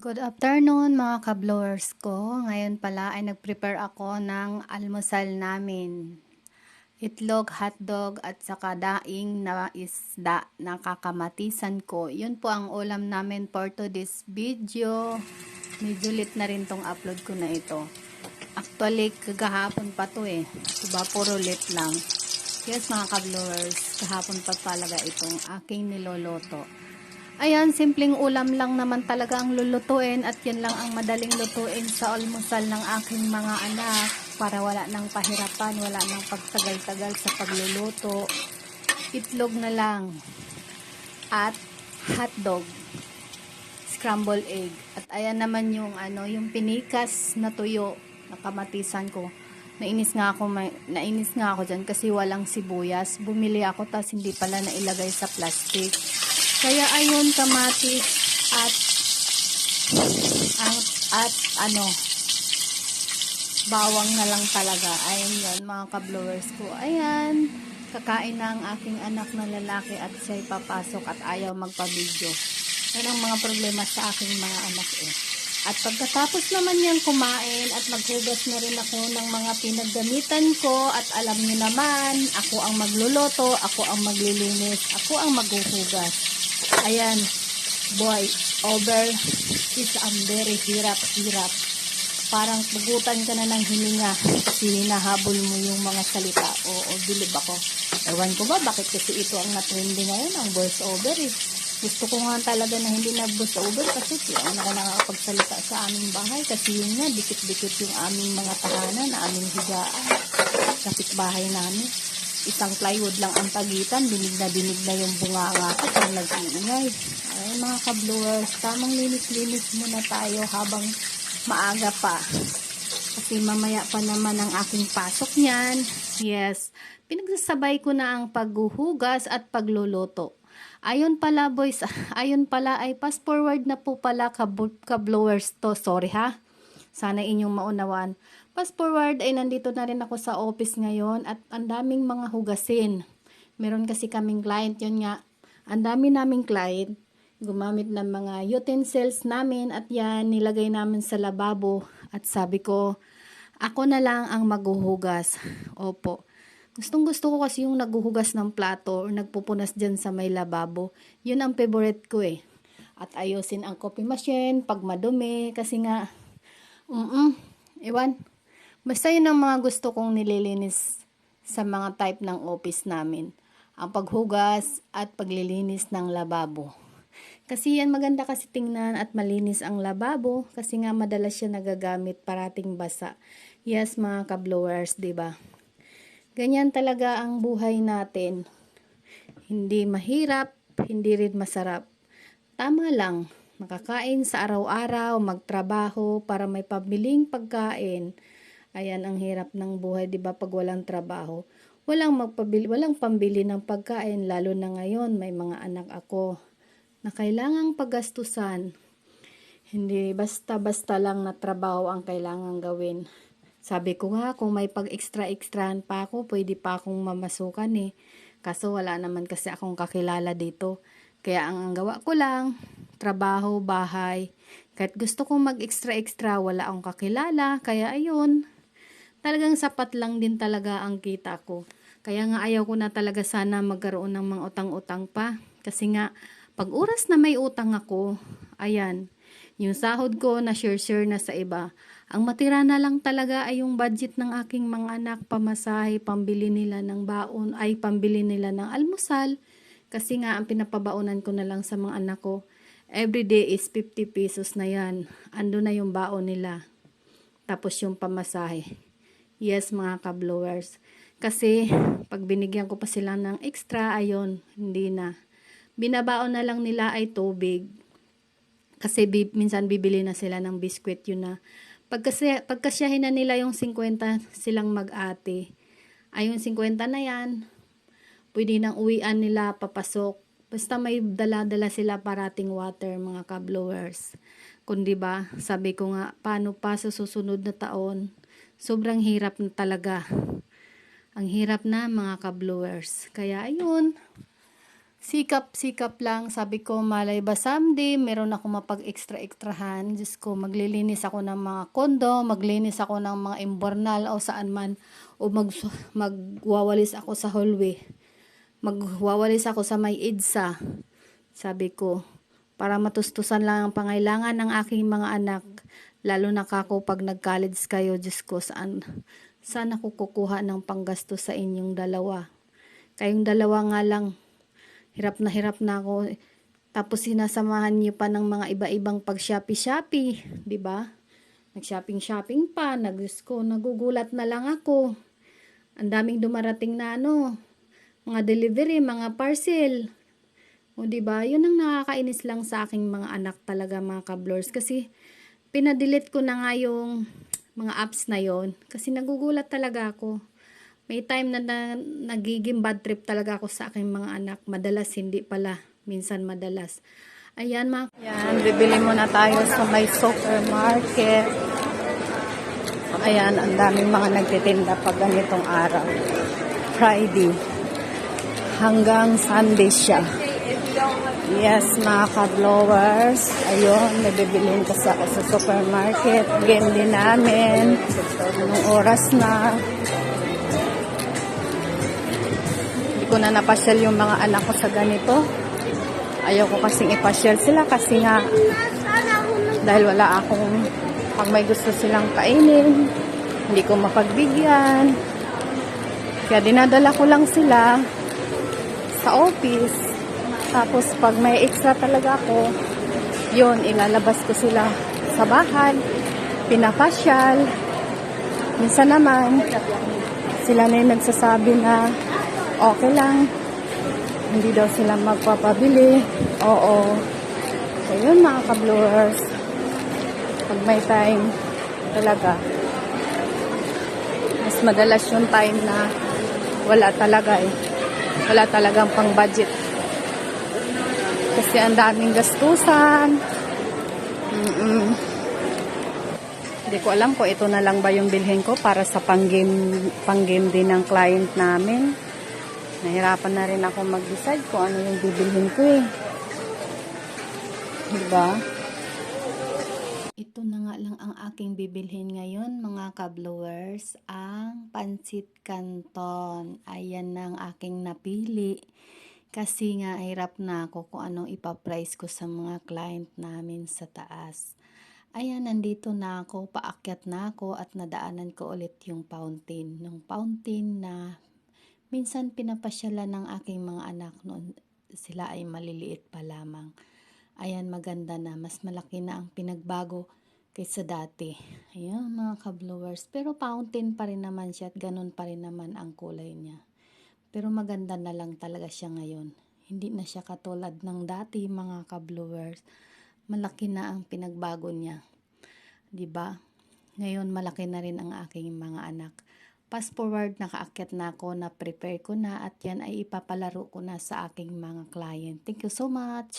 Good afternoon mga ka-blowers ko. Ngayon pala ay nag-prepare ako ng almusal namin. Itlog, hotdog at saka daing na isda na kakamatisan ko. Yun po ang ulam namin for today's video. Medyo late na rin tong upload ko na ito. Actually, kagahapon pa to eh. Diba, puro late lang. Yes mga ka-blowers, kahapon pa talaga itong aking niloloto. Ayan, simpleng ulam lang naman talaga ang lulutuin at yan lang ang madaling lutuin sa almusal ng aking mga anak para wala nang pahirapan, wala nang pagtagal-tagal sa pagluluto. Itlog na lang at hotdog, scrambled egg. At ayan naman yung yung pinikas na tuyo na kamatisan ko. Nainis nga ako diyan kasi walang sibuyas. Bumili ako tas hindi pala nailagay sa plastic. Kaya ayun, kamatis at bawang na lang talaga. Ayun yun, mga ka-blowers ko. Ayan, kakain na ang aking anak na lalaki at siya'y papasok at ayaw magpa-video. Yan ang mga problema sa aking mga anak eh. At pagkatapos naman niyang kumain at maghugas na rin ako ng mga pinaggamitan ko at alam niyo naman, ako ang magluluto, ako ang maglilinis, ako ang maghuhugas. Ayan, boy, over is very hirap. Parang pugutan ka na ng hininga kasi hinahabol mo yung mga salita. Oo, bilib ako. Ewan ko ba, bakit kasi ito ang na-trending ngayon, ang voice over eh. Gusto ko nga talaga na hindi nag-voice over kasi ako nakakapagsalita sa aming bahay kasi yun nga, dikit-dikit yung aming mga tahanan, na aming higaan. Kapitbahay namin. Isang plywood lang ang pagitan, dinig na yung bunganga ko pag nag-iingay. Ay mga ka-blowers, tamang linis-linis muna tayo habang maaga pa. Kasi mamaya pa naman ang aking pasok niyan. Yes, pinagsasabay ko na ang paghuhugas at pagluluto. Ayun pala boys, ayun pala ay fast forward na po pala ka-blowers to. Sorry ha. Sana inyong maunawaan. Fast forward ay nandito na rin ako sa office ngayon at ang daming mga hugasin. Meron kasi kaming client, yun nga. Ang dami naming client, gumamit ng mga utensils namin at yan, nilagay namin sa lababo. At sabi ko, ako na lang ang maghuhugas. Opo. Gustong gusto ko kasi yung naghuhugas ng plato or nagpupunas dyan sa may lababo. Yun ang favorite ko eh. At ayusin ang coffee machine pag madumi kasi nga, iwan. Basta yun ang mga gusto kong nililinis sa mga type ng office namin. Ang paghugas at paglilinis ng lababo. Kasi yan maganda kasi tingnan at malinis ang lababo kasi nga madalas siya nagagamit parating basa. Yes mga ka-blowers, diba? Ganyan talaga ang buhay natin. Hindi mahirap, hindi rin masarap. Tama lang, makakain sa araw-araw, magtrabaho para may pabiling pagkain. Ayan ang hirap ng buhay, 'di ba? Pag walang trabaho, walang pambili ng pagkain, lalo na ngayon may mga anak ako na kailangang paggastusan. Hindi basta-basta lang na trabaho ang kailangang gawin. Sabi ko nga, kung may pag-extra-extrahan pa ako, pwede pa akong mamasukan eh. Kaso wala naman kasi akong kakilala dito. Kaya ang gawa ko lang, trabaho, bahay. Kahit gusto kong mag-extra-extra, wala akong kakilala. Kaya ayun, talagang sapat lang din talaga ang kita ko. Kaya nga ayaw ko na talaga sana magkaroon ng mga utang-utang pa. Kasi nga, pag oras na may utang ako, ayan, yung sahod ko na share na sa iba. Ang matira na lang talaga ay yung budget ng aking mga anak, pamasahe, pambili nila ng baon, ay pambili nila ng almusal. Kasi nga, ang pinapabaonan ko na lang sa mga anak ko, everyday is 50 pesos na yan. Ando na yung baon nila. Tapos yung pamasahe. Yes, mga ka-blowers. Kasi, pag binigyan ko pa sila ng extra, ayun, hindi na. Binabaon na lang nila ay tubig. Kasi minsan bibili na sila ng biskwit, yun na. Pagkasyahin na nila yung 50 silang mag-ate. Ay, yung 50 na yan, pwede nang uwian nila, papasok. Basta may dala-dala sila parating water, mga ka-blowers. Kung diba, sabi ko nga, paano pa sa susunod na taon? Sobrang hirap na talaga. Ang hirap na mga ka-blowers. Kaya ayun, sikap lang. Sabi ko, malay ba someday, meron ako mapag-extra-extrahan. Diyos ko, maglilinis ako ng mga kondo, maglinis ako ng mga imbornal o saan man, o magwawalis ako sa hallway. Magwawalis ako sa may EDSA. Sabi ko, para matustusan lang ang pangailangan ng aking mga anak. Lalo na kako pag nag-college kayo, Diyos ko, saan ako kukuha ng panggasto sa inyong dalawa? Kayong dalawa nga lang, hirap na ako. Tapos sinasamahan niyo pa ng mga iba-ibang pag-shopee-shopee, 'di ba? Nag-shopping pa, nagugulat na lang ako. Ang daming dumarating na mga delivery, mga parcel. O 'di ba? 'Yun ang nakakainis lang sa aking mga anak talaga, mga kablors, kasi pinadelete ko na nga yung mga apps na 'yon kasi nagugulat talaga ako. May time na nagiging bad trip talaga ako sa aking mga anak. Madalas, hindi pala. Minsan madalas. Ayan, Yan, bibili muna tayo sa may supermarket. Ayan, ang daming mga nagtitinda pag ganitong araw. Friday. Hanggang Sunday siya. Yes, mga ka-blowers. Ayun, nabibilin kasi ako sa supermarket. Game din namin. Anong oras na? Ko na napasyal yung mga anak ko sa ganito. Ayaw ko kasing ipasyal sila kasi nga dahil wala akong pag may gusto silang kainin, hindi ko mapagbigyan. Kaya dinadala ko lang sila sa office. Tapos pag may extra talaga ako, yun, ilalabas ko sila sa bahay, pinapasyal. Minsan naman sila na yung nagsasabi na okay lang, hindi daw sila magpapabili. Oo. So yun, mga ka-blowers, pag may time talaga, mas madalas yung time na wala talaga wala talagang pang budget kasi ang daming gastusan. Hindi ko alam kung ito na lang ba yung bilhin ko para sa pang-game din ng client namin. Nahirapan na rin ako mag-decide kung ano yung bibilhin ko Diba? Ito na nga lang ang aking bibilhin ngayon, mga ka-blowers. Ang pansit canton. Ayan na ang aking napili. Kasi nga, hirap na ako kung anong ipaprice ko sa mga client namin sa taas. Ayan, nandito na ako. Paakyat na ako at nadaanan ko ulit yung fountain. Nung fountain na minsan pinapasyalan ng aking mga anak noon, sila ay maliliit pa lamang. Ayan, maganda na. Mas malaki na ang pinagbago kaysa dati. Ayan, mga ka-blowers. Pero fountain pa rin naman siya at ganun pa rin naman ang kulay niya. Pero maganda na lang talaga siya ngayon. Hindi na siya katulad ng dati, mga ka-blowers. Malaki na ang pinagbago niya. 'Di ba? Ngayon, malaki na rin ang aking mga anak. Fast forward, nakaakyat na ako, na-prepare ko na at yan ay ipapalaro ko na sa aking mga client. Thank you so much!